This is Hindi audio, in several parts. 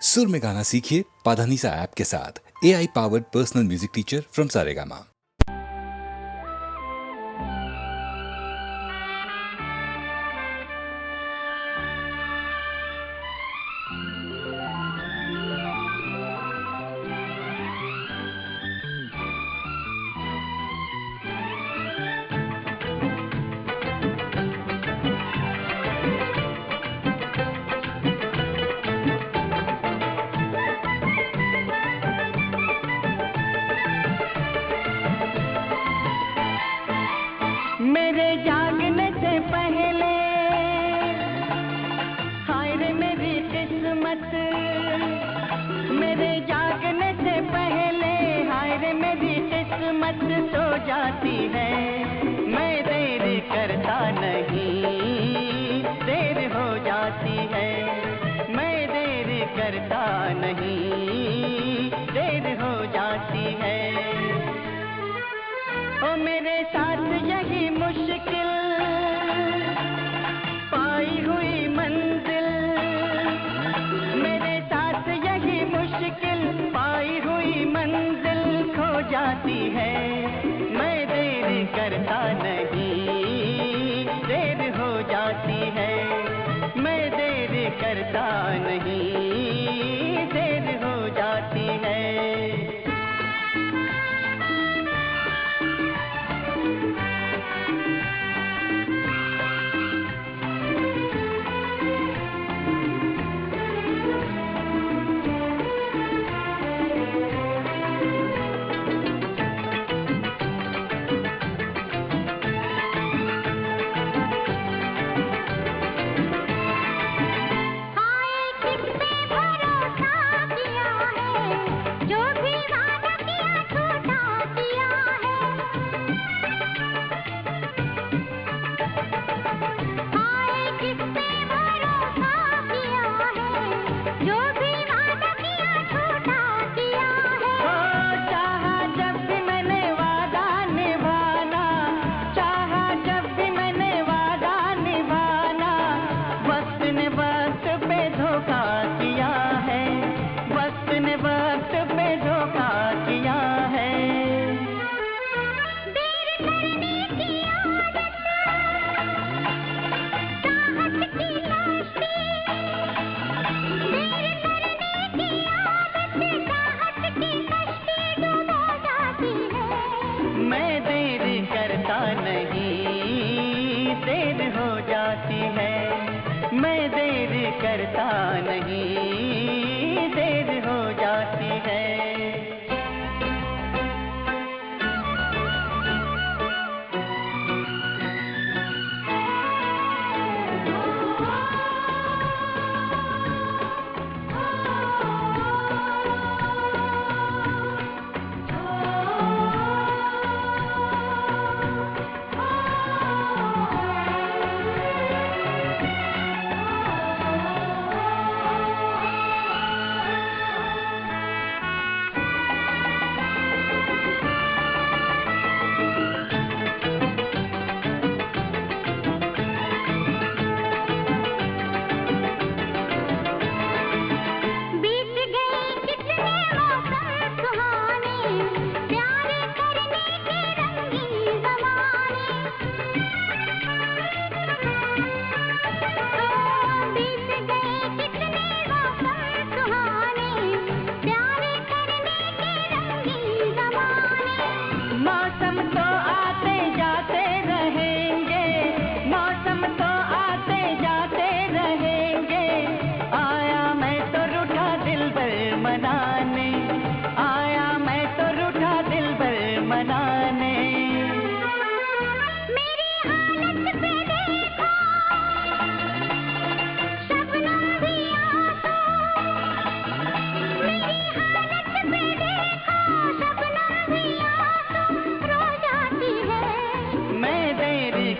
सुर में गाना सीखिए पाधानीसा ऐप के साथ। AI powered personal music teacher from Saregama. मेरे जागने से पहले हाय रे मेरी किस्मत, मेरे जागने से पहले हाय रे मेरी किस्मत सो जाती है। मैं देर करता नहीं, देर हो जाती है। मैं देर करता नहीं, देर हो जाती है। ओ मेरे साथ यही मुश्किल पाई हुई मंजिल, मेरे साथ यही मुश्किल पाई हुई मंजिल खो जाती है। मैं देर करता नहीं, देर हो जाती है। मैं देर करता नहीं, देर हो जाती है। मैं देर करता नहीं, देर हो जाती है। मैं देर करता नहीं, देर हो जाती है।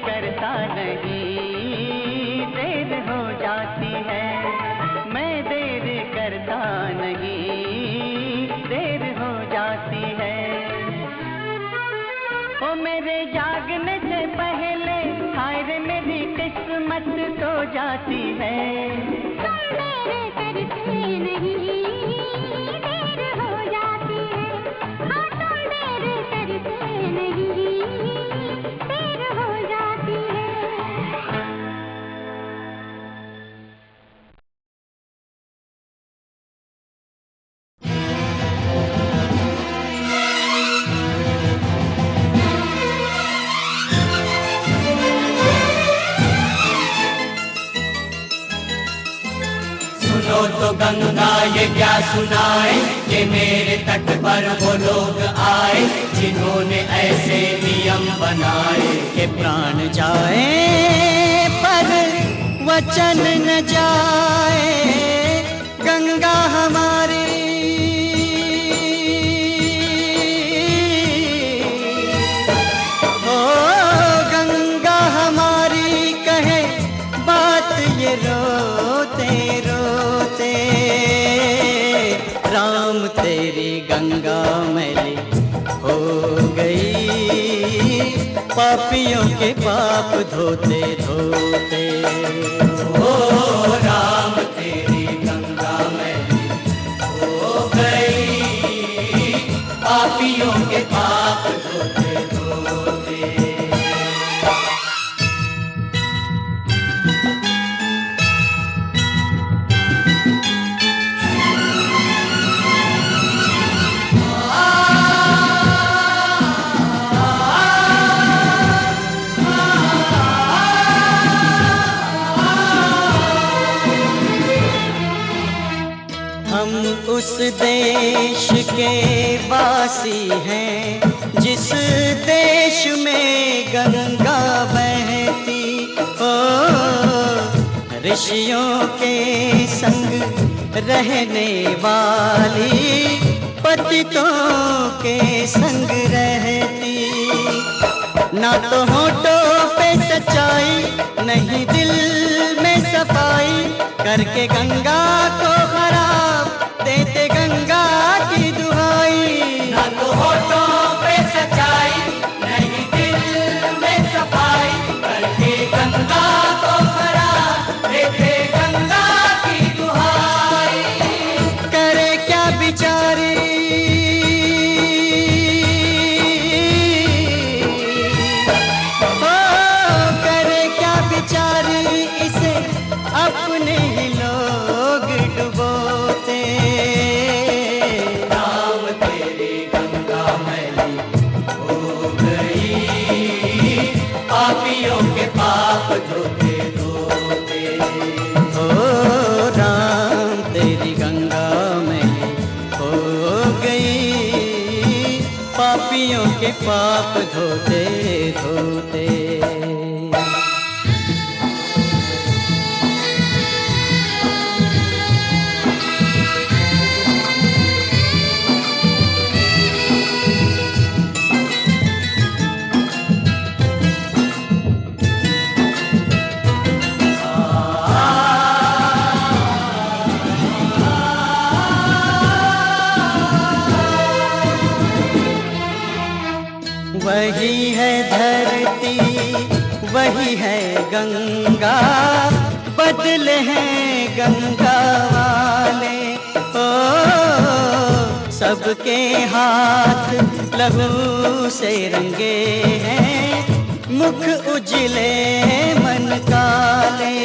करता नहीं, देर हो जाती है। मैं देर करता नहीं, देर हो जाती है। ओ मेरे जागने से पहले हाय रे मेरी किस्मत सो जाती है। तुम मेरे करते नहीं देर हो जाती है। हाँ तुम देर करते नहीं देर हो जाती है। सुनो तो गंगा ये क्या सुनाए कि मेरे तट पर वो लोग आए जिन्होंने ऐसे नियम बनाए कि प्राण जाए पर वचन न जाए। गंगा हमारी ओ गंगा हमारी कहे बात ये रोते रोते। राम तेरी गंगा मैली हो गई पापियों के पाप धोते धोते। ओ राम तेरी गंगा मैली हो गई पापियों के पाप धोते धोते। हम उस देश के वासी हैं जिस देश में गंगा बहती हो। ऋषियों के संग रहने वाली पतितों के संग रहती। ना तो होठों पे सच्चाई नहीं दिल में सफाई करके गंगा को खराब देते गंगा की दुहाई। ना तो होठों पे सच्चाई नहीं दिल में सफाई करके गंगा को खराब देते गंगा की दुहाई। करे क्या बिचारी ओ करे क्या बिचारी इसे अपने ही लोग डुबोते। राम तेरी गंगा मैली हो गई पापियों के पाप धोते धोते। ओ राम तेरी गंगा मैली हो गई पापियों के पाप धोते धोते। वही है धरती वही है गंगा बदले हैं गंगा वाले। ओ सबके हाथ लहू से रंगे हैं मुख उजले मन काले।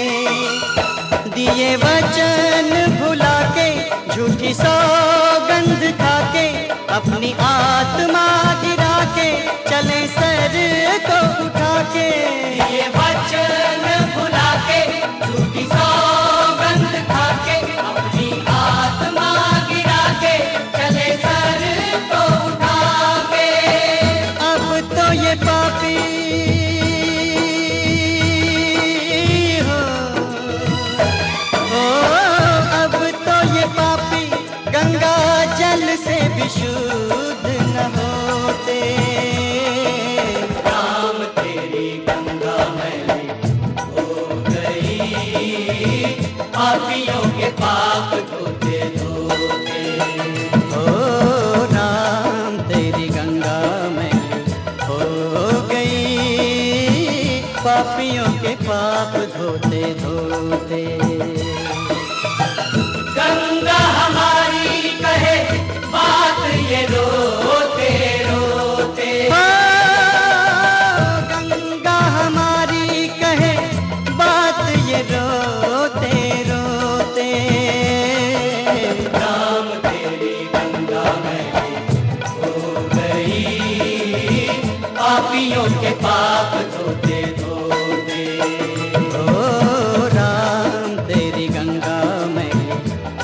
दिए वचन भुला के झूठी सौगंध खा के अपनी आत्मा गिरा के चले सर को उठा के। ये वचन भुला के झूठी सौगंध खा के अपनी आत्मा गिरा के चले सर को उठा के। अब तो ये पापी हो ओ अब तो ये पापी गंगा जल से भी शुद्ध न होते। राम तेरी गंगा मैली हो गई पापियों के पाप धोते धोते। ओ राम तेरी गंगा मैली हो गई पापियों के पाप धोते धोते। गंगा गंगा हमारी कहे बात ये रोते रोते। गंगा हमारी कहे बात ये रोते रोते। राम तेरी गंगा मैली हो गई, पापियों के पाप धोते धोते। ओ राम तेरी गंगा मैली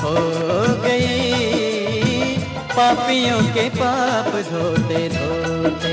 हो गई, पापियों के पाप धोते धोते।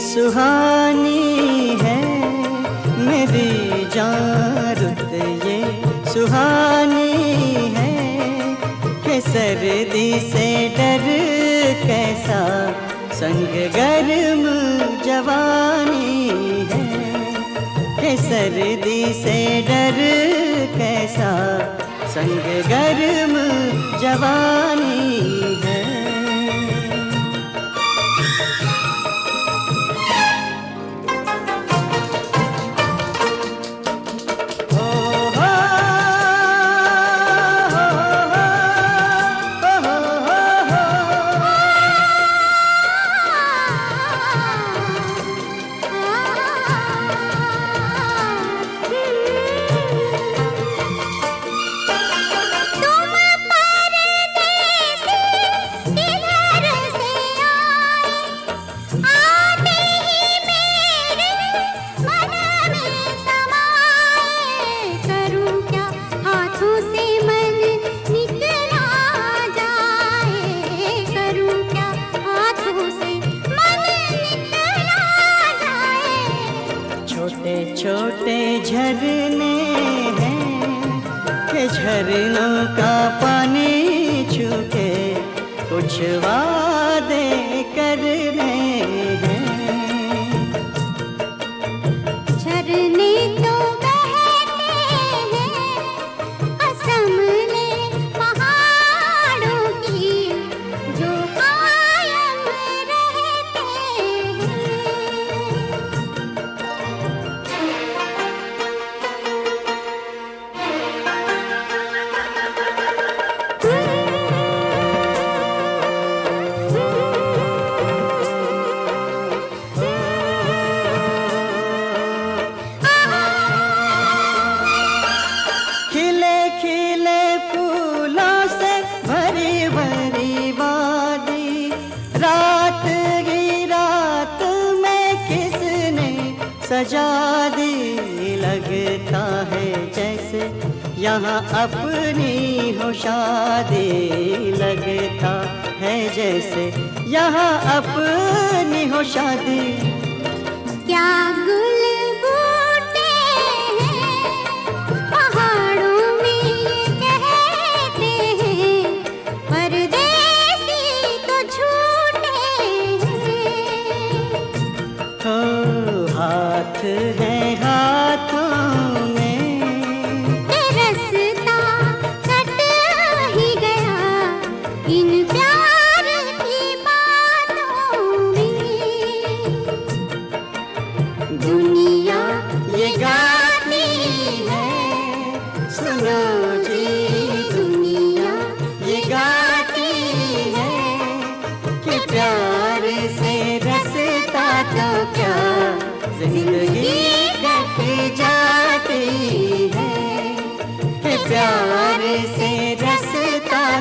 सुहानी है मेरी जान, रुत ये सुहानी है कि सर्दी से डर कैसा संग गर्म जवानी है, कि सर्दी से डर कैसा संग गर्म जवानी है। छोटे झरने हैं कि झरनों का पानी छूके कुछ वादे करने हैं। झरने तो बहते हैं कसम ले पहाड़ों की जो कायम रहते हैं। सजा दी लगता है जैसे यहाँ अपनी हो शादी, लगता है जैसे यहाँ अपनी हो शादी। क्या गुल बूटे हैं पहाड़ों में ये कहते हैं, परदेसी तो झूठे हैं। हाथ है हाथों में ये रास्ता कट ही गया इन प्यार की बातों में।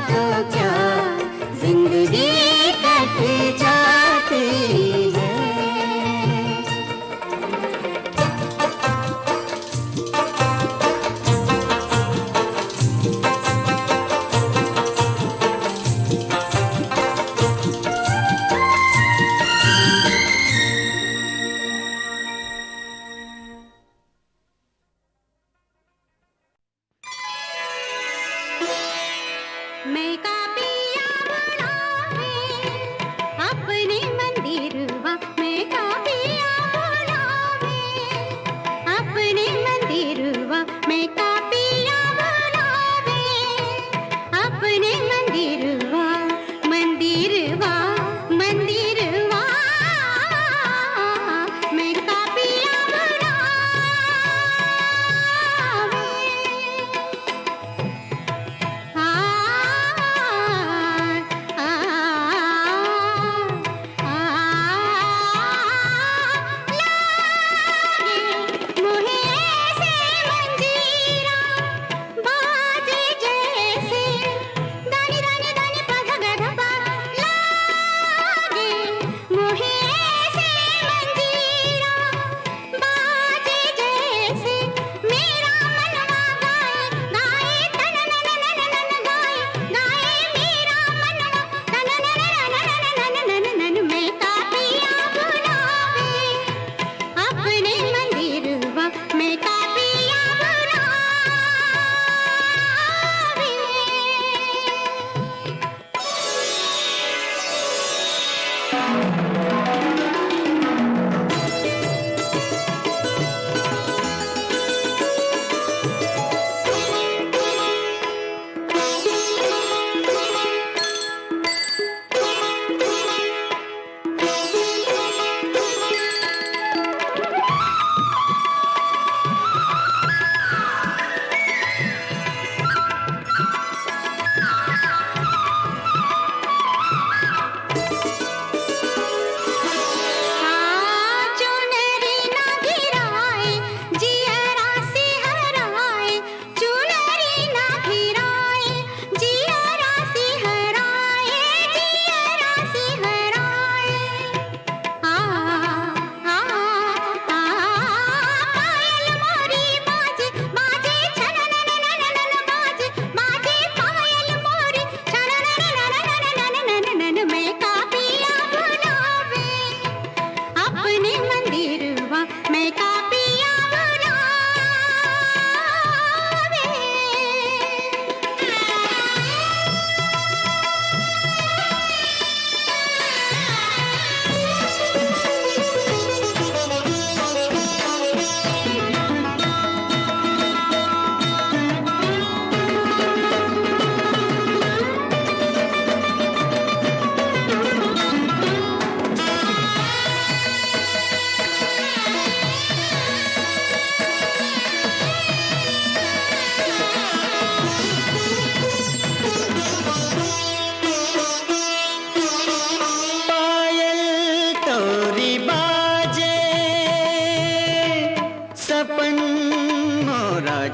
तो क्या जिंदगी कट जाती है। मैं कापिया बनावे अपने मंदिरवा, मैं कापिया बनावे अपने मंदिरवा, मैं कापिया बनावे अपने मंदिरवा, मंदिरवा मंदिरवा मैं कापिया बनावे।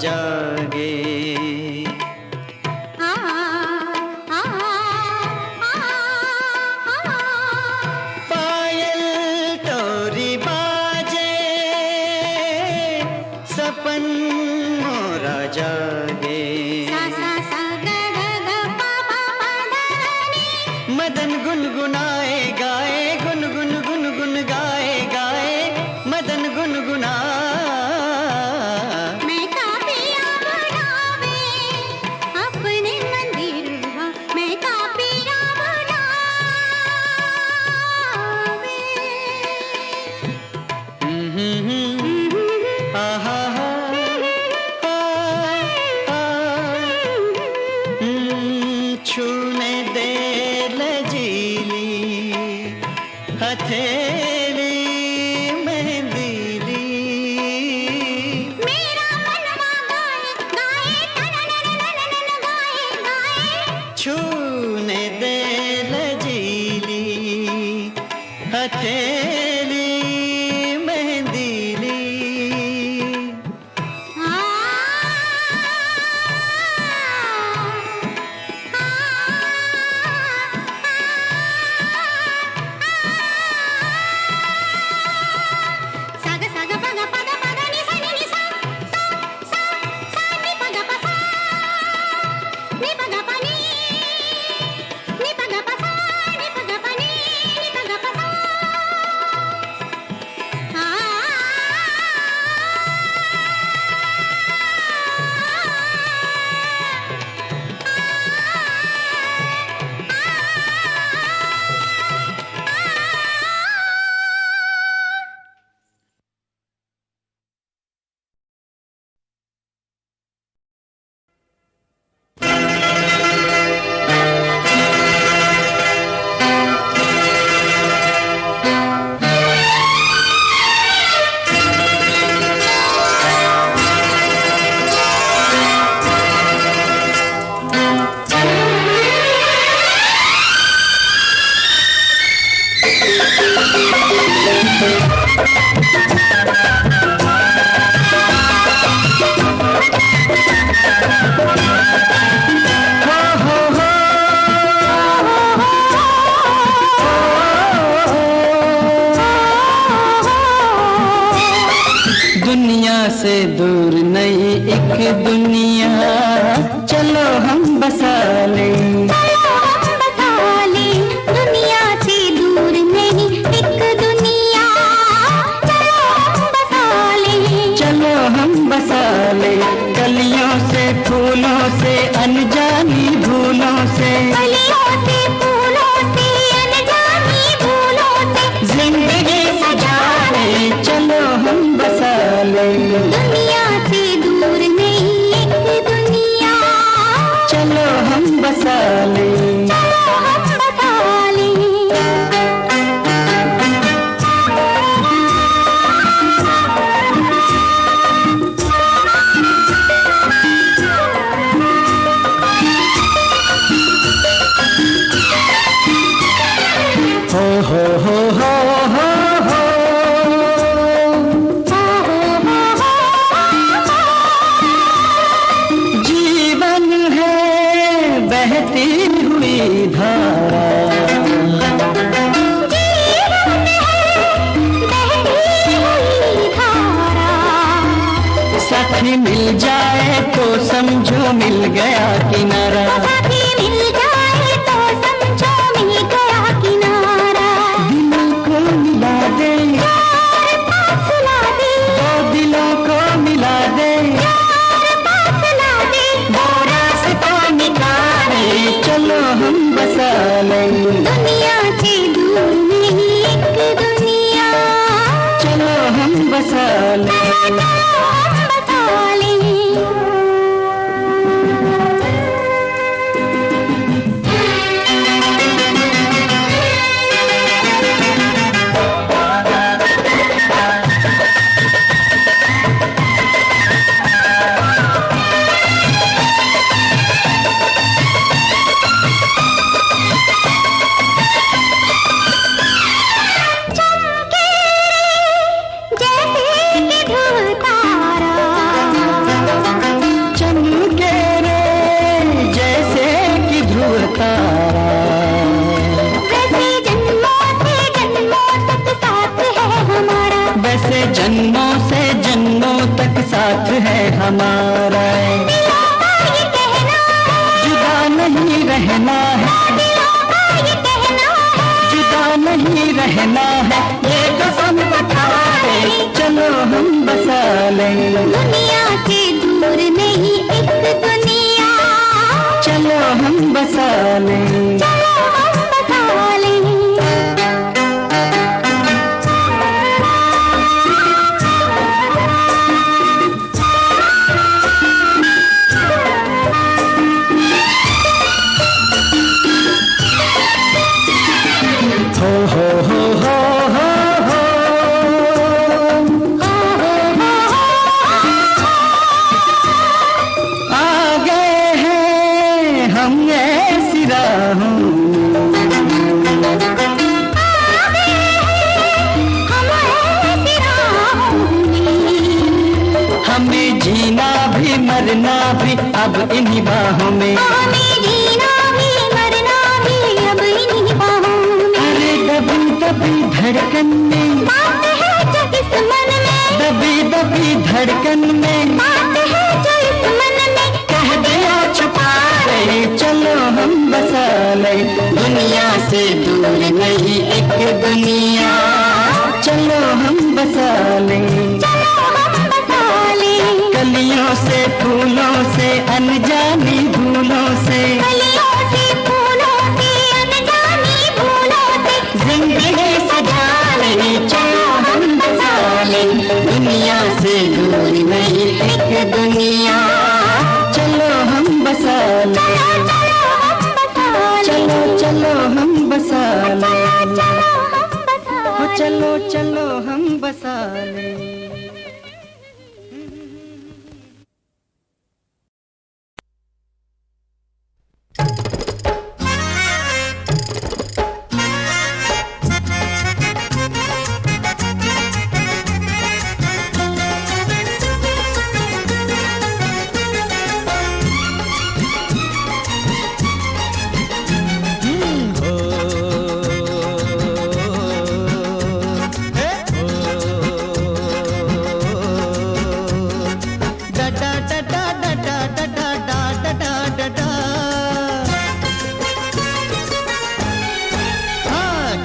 जागे पायल तोरी बाजे सपन मोरा जागे मदन गुनगुनाए गाए गुनगुन गुनगुन गाए गाए मदन गुनगुनाए छूने दे लजीली हथेली मेहंदीली मेरा मनवा गाए गाए गाए छूने दे लजीली हथेली मेहंदीली बसा लें। चलो हम बसा लें। जीवन है बहती हुई धारा, साथी मिल जाए तो समझो मिल गया किनारा। साथी मिल जाए तो समझो मिल गया किनारा। दिलों को मिला दे, यार पास ला दे, दो दिलों को मिला दे, यार पास ला दे, वो रास्ता निकाले, चलो हम बसा लें। दुनिया से दूर नहीं एक दुनिया, चलो हम बसा लें। हम बसा लें। चमके रे जैसे कि ध्रुव तारा, वैसे जन्मों से जन्मों तक साथ है हमारा, वैसे जन्मों से जन्मों तक साथ है हमारा। दिलों का ये कहना है, जुदा नहीं रहना है, दिलों का ये कहना है, जुदा नहीं रहना है, ये कसम उठाए, चलो हम बसा लें। दुनिया से दूर नहीं एक दुनिया, चलो हम बसा लें। चलो हम बसा लें। आ गए हैं हम ऐसी राहों, हमें जीना भी मरना भी अब इन्हीं बाहों में। हमें जीना भी मरना भी अब इन्हीं बाहों में। अरे दबी दबी धड़कन में, बात है जो इस मन में, दबी दबी धड़कन में, बात है जो इस मन में, कह दिया छुपा रहे, चलो हम बसा लें। दुनिया से दूर नहीं एक दुनिया, चलो हम बसा लें। चलो हम बसा लें। कलियों से फूलों से अनजानी भूलों से, कलियों से फूलों से अनजानी भूलों से, जिंदगी सजा लें, चलो हम बसा लें। दुनिया से दूर नहीं एक दुनिया, चलो हम बसा लें। चलो हम बसा लें। चलो चलो हम बसा लें।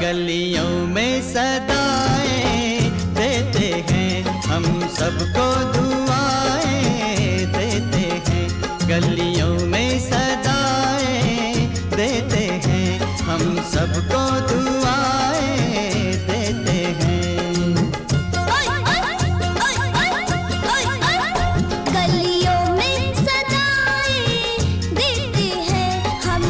गलियों में सदाएं देते हैं, हम सबको दुआएं देते हैं। गलियों में सदाएं देते हैं, हम सबको दुआएं देते हैं। गलियों में सदाएं देते हैं, हम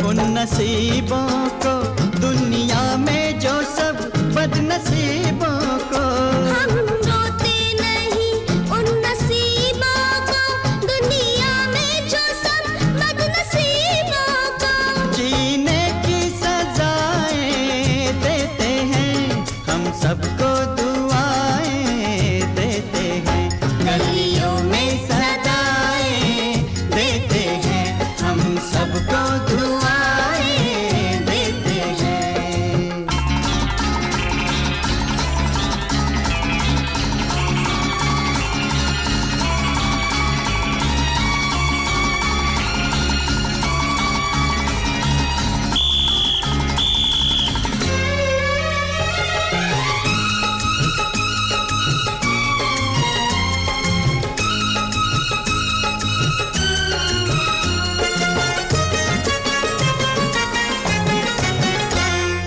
उन नसीबों को दुनिया में जो सब बदनसीबों को। हम रोते नहीं उन नसीबों को दुनिया में जो सब बदनसीबों को। जीने की सजाएं देते हैं हम सबको, दुआएं देते हैं गलियों में सदाएं देते हैं हम सबको, दुआएं देते हैं।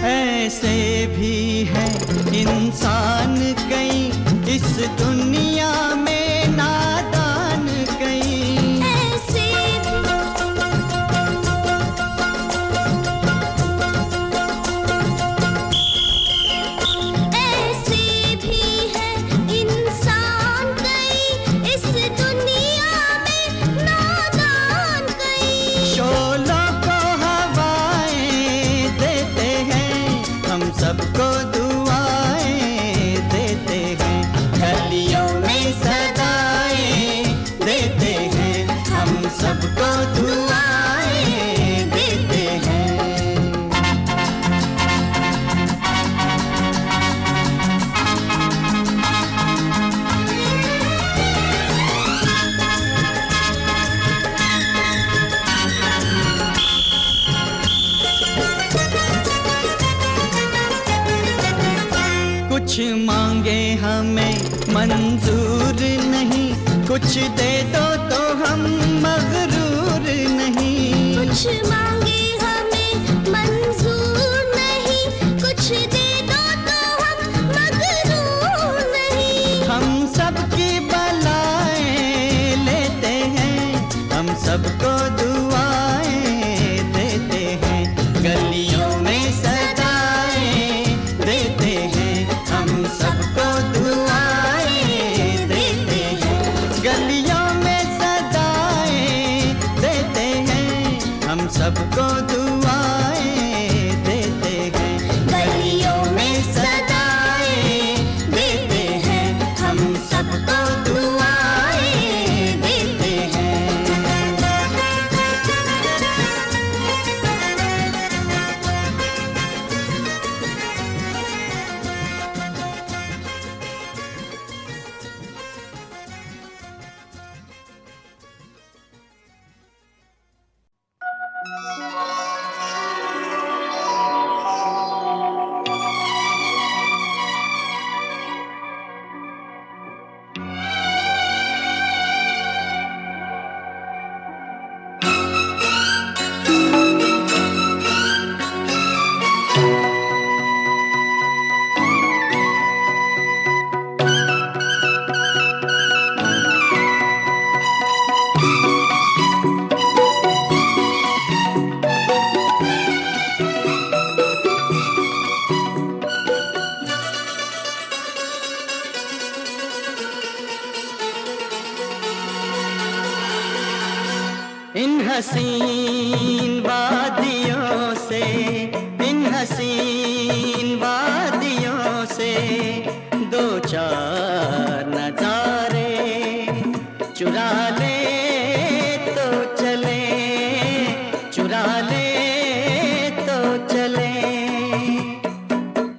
ऐसे भी है इंसान कई इस दुनिया में नादान कई। ऐसे भी है इंसान कई इस दुनिया में नादान कई। शोलों को हवाएं देते हैं हम सबको, दुआएं देते हैं गलियों में सदाएं देते हैं हम सबको, दुआएं देते हैं। कुछ मांगे हमें मंजूर नहीं, कुछ दे दो तो हम मगरूर नहीं। कुछ मांगे हमें मंजूर नहीं, कुछ दे दो तो हम मगरूर नहीं। हम सबकी बलाएं लेते हैं हम सबको, दुआएं देते हैं गलियों में सदाएं देते हैं हम सबको, दुआएं देते हैं गलियों में सदाएं देते हैं हम सबको, दुआएं देते हैं गलियों में सदाएं देते हैं हम सबको, दुआएं देते हैं। इन हसीन वादियों से, इन हसीन वादियों से दो चार नजारे चुरा ले तो चले, चुरा ले तो चले।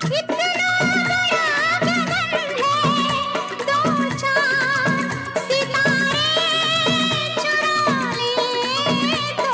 कितना बड़ा गगन है, दो चार सितारे चुरा ले तो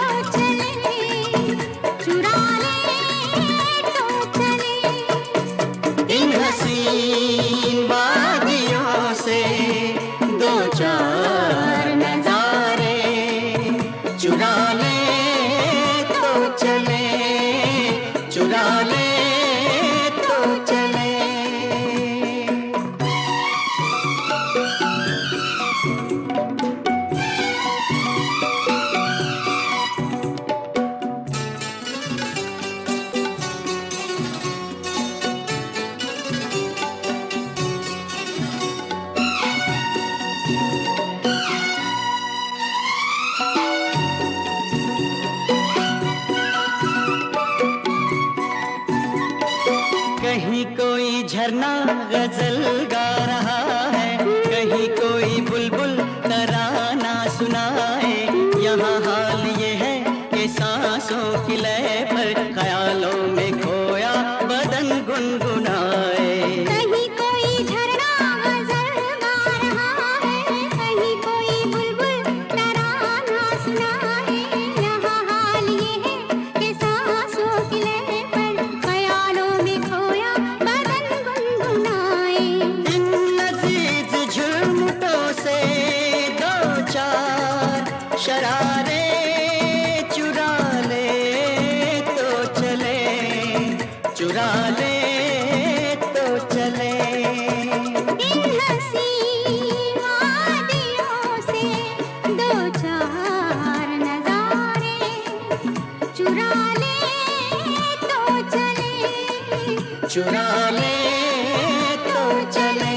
झरना गजल गा रहा है, कहीं कोई बुलबुल तराना सुनाए। यहाँ हाल ये है कि सांसों की लय पर ख्यालों में खोया बदन गुनगुनाए। कहीं कोई झरना गजल गा रहा है, कहीं कोई बुलबुल तराना सुनाए। यहाँ हाल ये है कि सांसों की लय पर ख्यालों में खोया बदन गुनगुनाए। इन लजीज झुरमुटों से दो चार शरारे चुरा ले तो चले, चुरा ले तो चले। इन हंसी वादियों से दो चार नजारे चुरा ले तो चले, चुरा ले तो चले।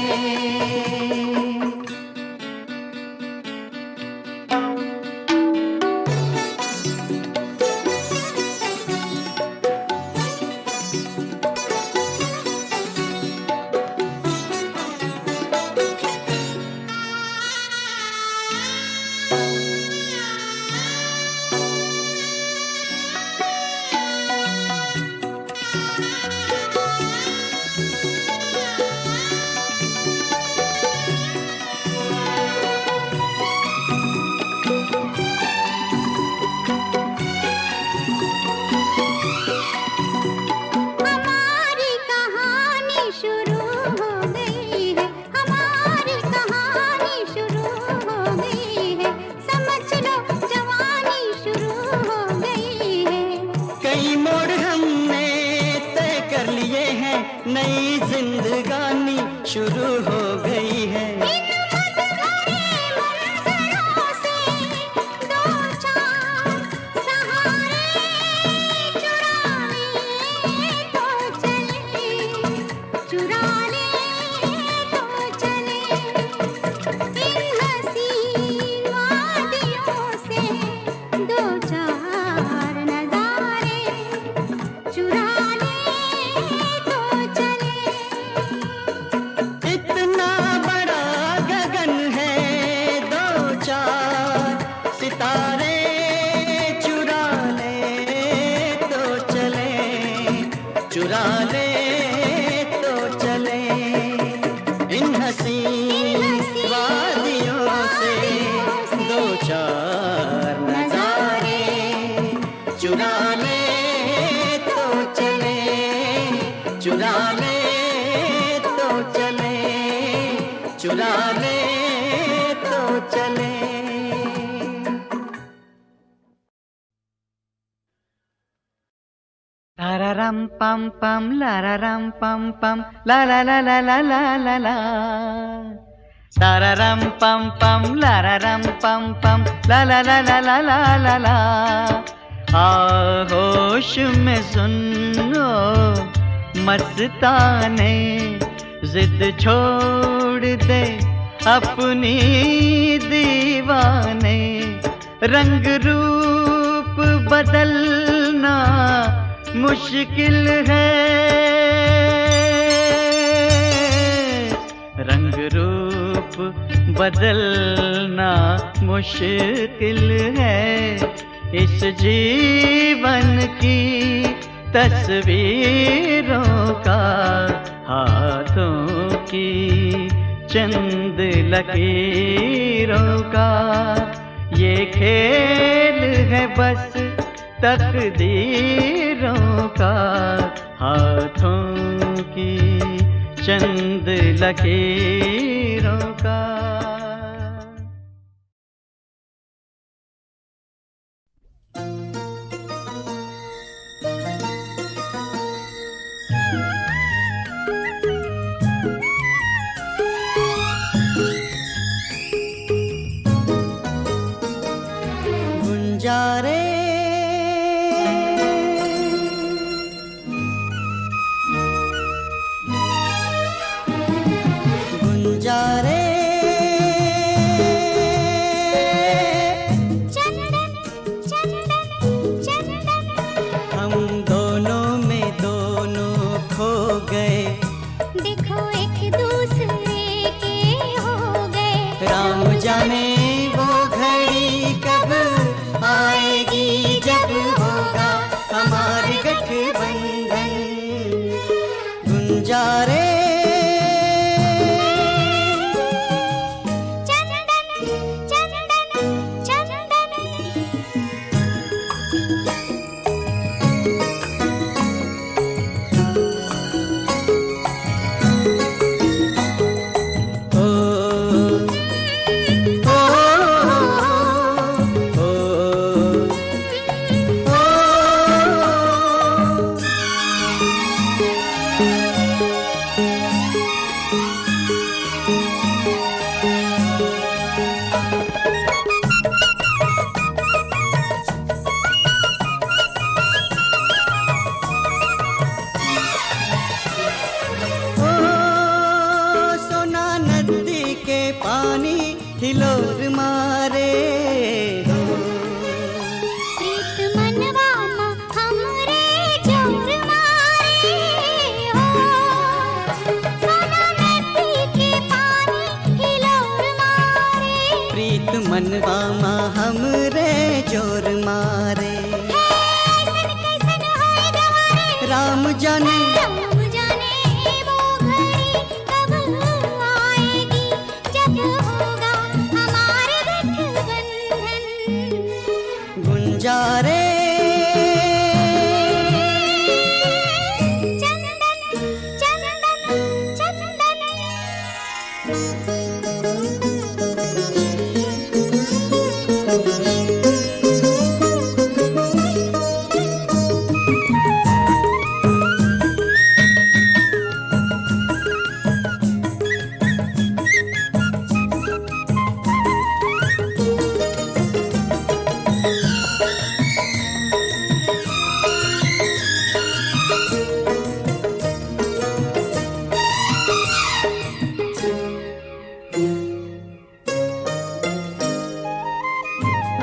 हमारी कहानी शुरू हो गई है, हमारी कहानी शुरू हो गई है। समझ लो जवानी शुरू हो गई है। कई मोड़ हमने तय कर लिए हैं, नई जिंदगानी शुरू हो गई है। इन मधुरे मंजरों से दो चार सहारे चुरा ले तो चले, चुरा ले तो चले। इन हंसी वादियों से दो चार नजारे चुरा ले तो चले। इतना बड़ा गगन है, दो चार सितारे चुरा ले तो चले, चुरा ले तो चले। इन हंसी वादियों से दो चार नजारे चुरा ले तो चले, चुरा ले तो चले, चुरा ले तो चले। Tararam pam pam lararam pam pam la la la la la la la la. Tararam pam pam lararam pam pam la la la la la la la la. होश में सुनो मस्ताने, जिद छोड़ दे अपनी दीवाने। रंग रूप बदलना मुश्किल है, रंग रूप बदलना मुश्किल है। इस जीवन की तस्वीरों का हाथों की चंद लकीरों का ये खेल है बस तकदीरों का। हाथों की चंद लकीरों का। गुंजारे गुंजारे राम जाने वो घड़ी कब आएगी जब होगा हमारे गठबंधन। गुंजारे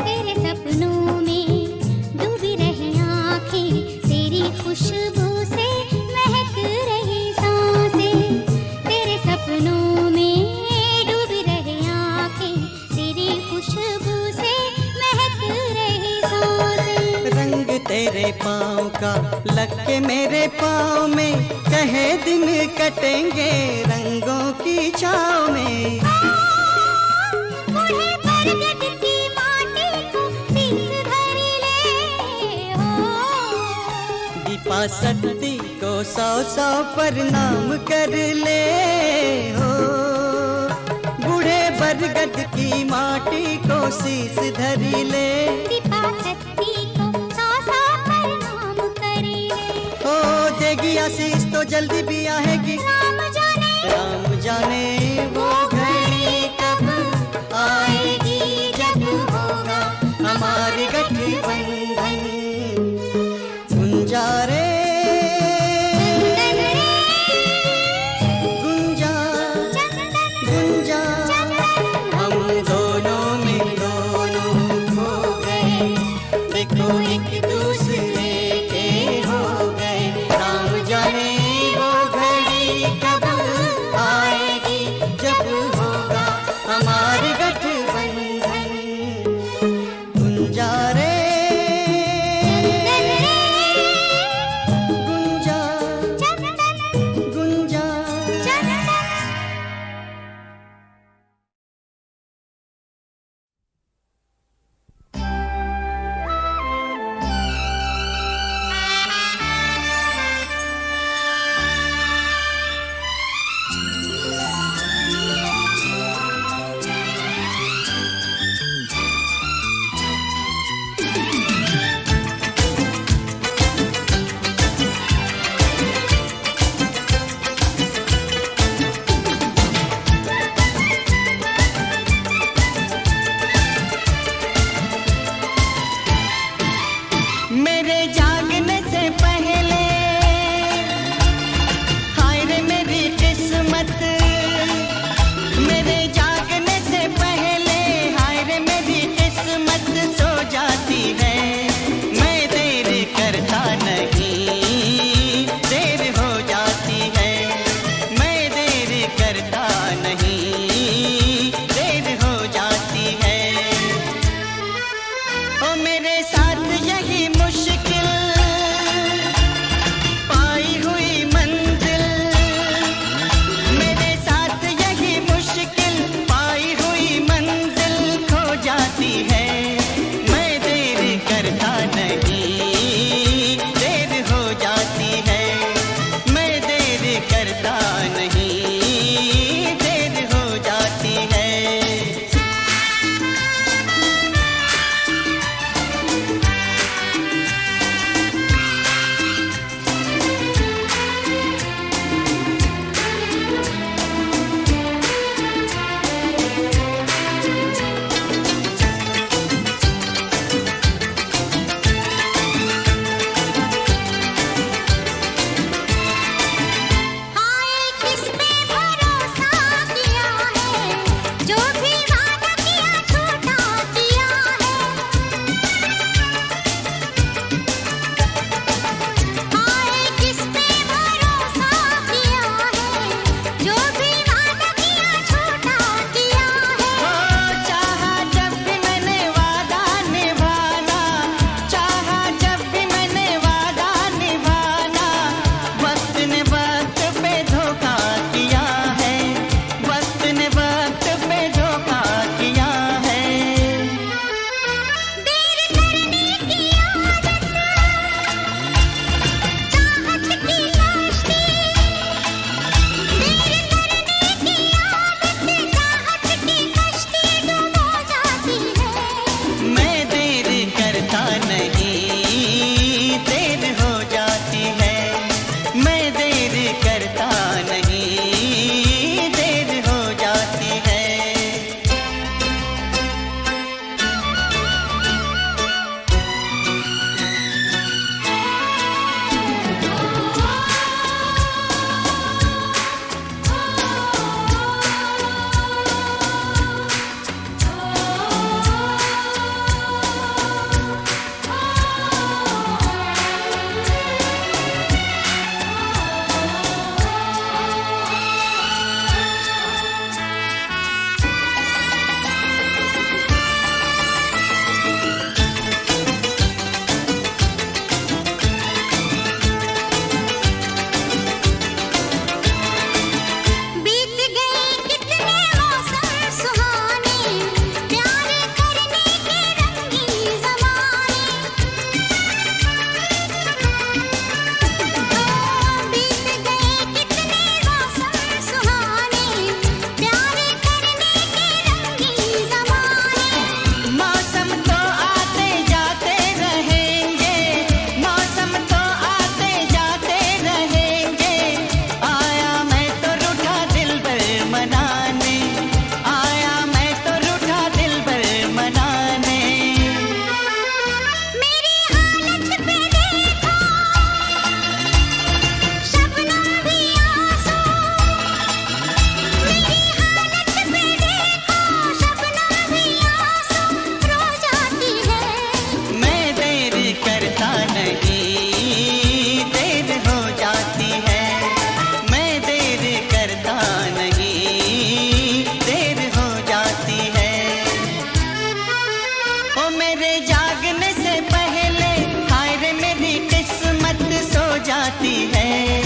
तेरे सपनों में डूबी रही आँखें, तेरी खुशबू से महक रही सांसें। तेरे सपनों में डूबी रही आँखें, तेरी खुशबू से महक रही सांसें। रंग तेरे पाँव का लग के मेरे पाँव में, कहे दिन कटेंगे रंगों की छाँव में। बूढ़े बरगद की माटी को शीश धरी ले हो। दीपा सती को 100 प्रणाम कर ले हो। बूढ़े बरगद की माटी को शीश धरी ले। दीपा सती को 100 प्रणाम करे। हो देगी आशीष तो जल्दी भी आएगी। राम जाने वो घड़ी कब आएगी जब होगा हमारे गठबंधन। गुंजारे गुंजा गुंजा हम दोनों में दोनों खो गए। देखो एक दूसरे के हो गए। राम जाने वो घड़ी कब आएगी जब है